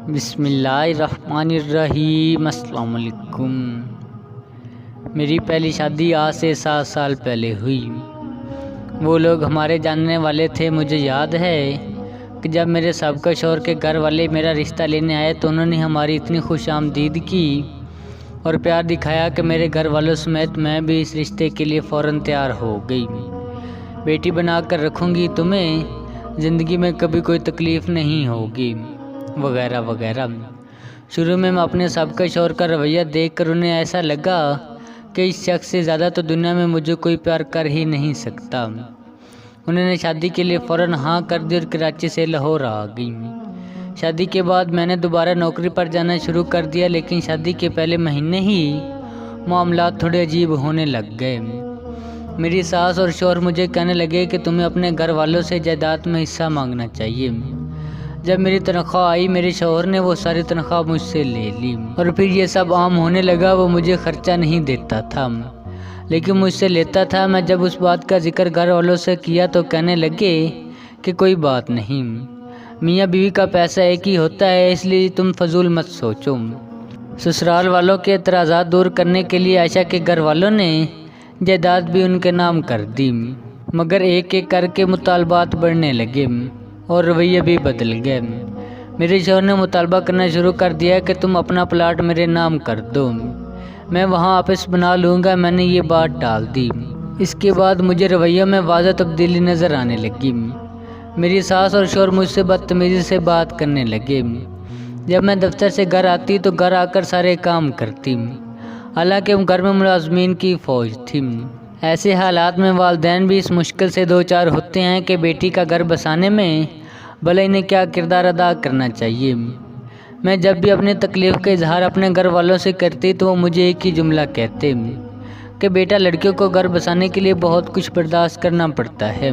بسم اللہ الرحمن الرحیم۔ السلام علیکم۔ میری پہلی شادی آج سے 7 سال پہلے ہوئی۔ وہ لوگ ہمارے جاننے والے تھے۔ مجھے یاد ہے کہ جب میرے سابقہ شوہر کے گھر والے میرا رشتہ لینے آئے تو انہوں نے ہماری اتنی خوش آمدید کی اور پیار دکھایا کہ میرے گھر والوں سمیت میں بھی اس رشتے کے لیے فوراً تیار ہو گئی۔ بیٹی بنا کر رکھوں گی تمہیں، زندگی میں کبھی کوئی تکلیف نہیں ہوگی، وغیرہ وغیرہ۔ شروع میں اپنے سابقہ شوہر کا رویہ دیکھ کر انہیں ایسا لگا کہ اس شخص سے زیادہ تو دنیا میں مجھے کوئی پیار کر ہی نہیں سکتا۔ انہوں نے شادی کے لیے فوراً ہاں کر دی اور کراچی سے لاہور آ گئی۔ شادی کے بعد میں نے دوبارہ نوکری پر جانا شروع کر دیا، لیکن شادی کے پہلے مہینے ہی معاملات تھوڑے عجیب ہونے لگ گئے۔ میری ساس اور شوہر مجھے کہنے لگے کہ تمہیں اپنے گھر والوں سے جائیداد میں حصہ مانگنا چاہیے۔ جب میری تنخواہ آئی میرے شوہر نے وہ ساری تنخواہ مجھ سے لے لی اور پھر یہ سب عام ہونے لگا۔ وہ مجھے خرچہ نہیں دیتا تھا لیکن مجھ سے لیتا تھا۔ میں جب اس بات کا ذکر گھر والوں سے کیا تو کہنے لگے کہ کوئی بات نہیں، میاں بیوی کا پیسہ ایک ہی ہوتا ہے، اس لیے تم فضول مت سوچو۔ سسرال والوں کے اعتراضات دور کرنے کے لیے عائشہ کے گھر والوں نے جائیداد بھی ان کے نام کر دی، مگر ایک ایک کر کے مطالبات بڑھنے لگے اور رویے بھی بدل گئے۔ میرے شوہر نے مطالبہ کرنا شروع کر دیا کہ تم اپنا پلاٹ میرے نام کر دو، میں وہاں آفس بنا لوں گا۔ میں نے یہ بات ٹال دی۔ اس کے بعد مجھے رویوں میں واضح تبدیلی نظر آنے لگی۔ میری ساس اور شوہر مجھ سے بدتمیزی سے بات کرنے لگے۔ جب میں دفتر سے گھر آتی تو گھر آ کر سارے کام کرتی، حالانکہ گھر میں ملازمین کی فوج تھی۔ ایسے حالات میں والدین بھی اس مشکل سے دوچار ہوتے ہیں کہ بیٹی کا گھر بسانے میں بھلا انہیں کیا کردار ادا کرنا چاہیے۔ میں جب بھی اپنی تکلیف کا اظہار اپنے گھر والوں سے کرتی تو وہ مجھے ایک ہی جملہ کہتے کہ بیٹا، لڑکیوں کو گھر بسانے کے لیے بہت کچھ برداشت کرنا پڑتا ہے۔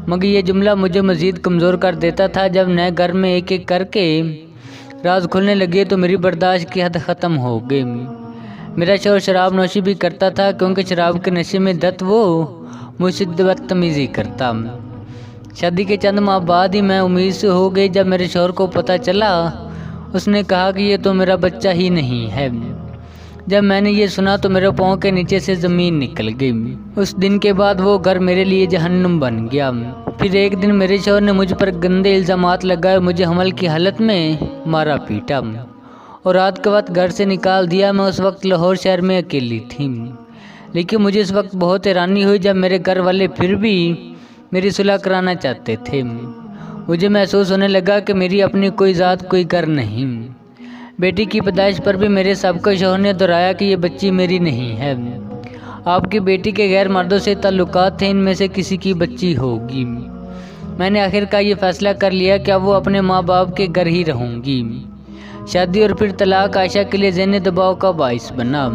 مگر یہ جملہ مجھے مزید کمزور کر دیتا تھا۔ جب نئے گھر میں ایک ایک کر کے راز کھلنے لگے تو میری برداشت کی حد ختم ہو گئی۔ میرا شوہر شراب نوشی بھی کرتا تھا، کیونکہ شراب کے نشے میں دت وہ مجھ سے بدتمیزی کرتا۔ شادی کے چند ماہ بعد ہی میں امید سے ہو گئی۔ جب میرے شوہر کو پتہ چلا اس نے کہا کہ یہ تو میرا بچہ ہی نہیں ہے۔ جب میں نے یہ سنا تو میرے پاؤں کے نیچے سے زمین نکل گئی۔ اس دن کے بعد وہ گھر میرے لیے جہنم بن گیا۔ پھر ایک دن میرے شوہر نے مجھ پر گندے الزامات لگائے اور مجھے حمل کی حالت میں مارا پیٹا اور رات کے وقت گھر سے نکال دیا۔ میں اس وقت لاہور شہر میں اکیلی تھی، لیکن مجھے اس وقت بہت حیرانی ہوئی جب میرے گھر والے پھر بھی میری صلح کرانا چاہتے تھے۔ مجھے محسوس ہونے لگا کہ میری اپنی کوئی ذات، کوئی گھر نہیں۔ بیٹی کی پیدائش پر بھی میرے سابقہ شوہر نے دہرایا کہ یہ بچی میری نہیں ہے، آپ کی بیٹی کے غیر مردوں سے تعلقات تھے، ان میں سے کسی کی بچی ہوگی۔ میں نے آخر کا یہ فیصلہ کر لیا کہ اب وہ اپنے ماں باپ کے گھر ہی رہوں گی۔ شادی اور پھر طلاق عائشہ کے لیے ذہنی دباؤ کا باعث بنا۔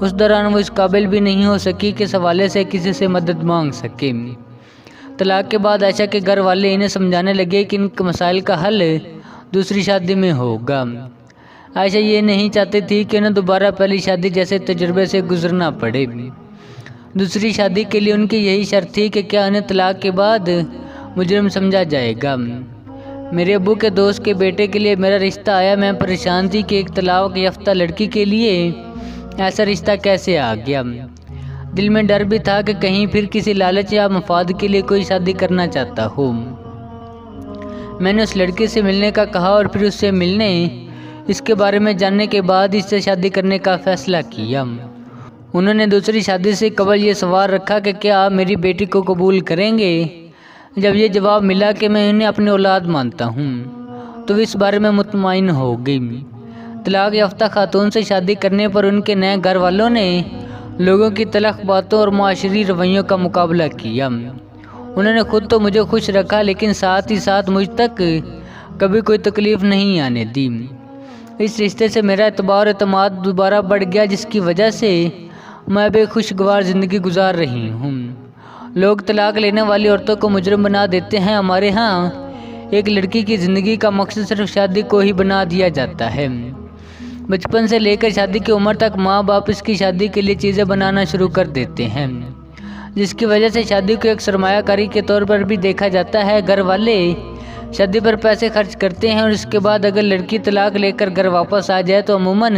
اس دوران وہ اس قابل بھی نہیں ہو سکی کہ اس حوالے سے کسی سے مدد مانگ سکے۔ طلاق کے بعد عائشہ کے گھر والے انہیں سمجھانے لگے کہ ان مسائل کا حل دوسری شادی میں ہوگا۔ عائشہ یہ نہیں چاہتی تھی کہ انہیں دوبارہ پہلی شادی جیسے تجربے سے گزرنا پڑے۔ دوسری شادی کے لیے ان کی یہی شرط تھی کہ کیا انہیں طلاق کے بعد مجرم سمجھا جائے گا۔ میرے ابو کے دوست کے بیٹے کے لیے میرا رشتہ آیا۔ میں پریشان تھی کہ ایک طلاق یافتہ لڑکی کے لیے ایسا رشتہ کیسے آ گیا۔ دل میں ڈر بھی تھا کہ کہیں پھر کسی لالچ یا مفاد کے لیے کوئی شادی کرنا چاہتا ہو۔ میں نے اس لڑکی سے ملنے کا کہا اور پھر اس سے ملنے، اس کے بارے میں جاننے کے بعد اس سے شادی کرنے کا فیصلہ کیا۔ انہوں نے دوسری شادی سے قبل یہ سوال رکھا کہ کیا آپ میری بیٹی کو قبول کریں گے۔ جب یہ جواب ملا کہ میں انہیں اپنی اولاد مانتا ہوں تو وہ اس بارے میں مطمئن ہو گئی۔ طلاق یافتہ خاتون سے شادی کرنے پر ان کے نئے گھر والوں نے لوگوں کی تلخ باتوں اور معاشری رویوں کا مقابلہ کیا۔ انہوں نے خود تو مجھے خوش رکھا، لیکن ساتھ ہی ساتھ مجھ تک کبھی کوئی تکلیف نہیں آنے دی۔ اس رشتے سے میرا اعتبار و اعتماد دوبارہ بڑھ گیا، جس کی وجہ سے میں اب ایک خوشگوار زندگی گزار رہی ہوں۔ لوگ طلاق لینے والی عورتوں کو مجرم بنا دیتے ہیں۔ ہمارے ہاں ایک لڑکی کی زندگی کا مقصد صرف شادی کو ہی بنا دیا جاتا ہے۔ بچپن سے لے کر شادی کی عمر تک ماں باپ اس کی شادی کے لیے چیزیں بنانا شروع کر دیتے ہیں، جس کی وجہ سے شادی کو ایک سرمایہ کاری کے طور پر بھی دیکھا جاتا ہے۔ گھر والے شادی پر پیسے خرچ کرتے ہیں اور اس کے بعد اگر لڑکی طلاق لے کر گھر واپس آ جائے تو عموماً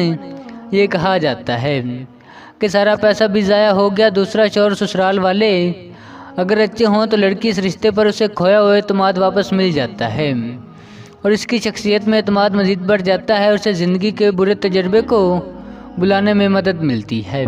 یہ کہا جاتا ہے کہ سارا پیسہ بھی ضائع ہو گیا۔ دوسرا شوہر سسرال والے اگر اچھے ہوں تو لڑکی اس رشتے پر اسے کھویا ہوا اعتماد واپس مل جاتا ہے اور اس کی شخصیت میں اعتماد مزید بڑھ جاتا ہے اور اسے زندگی کے برے تجربے کو بلانے میں مدد ملتی ہے۔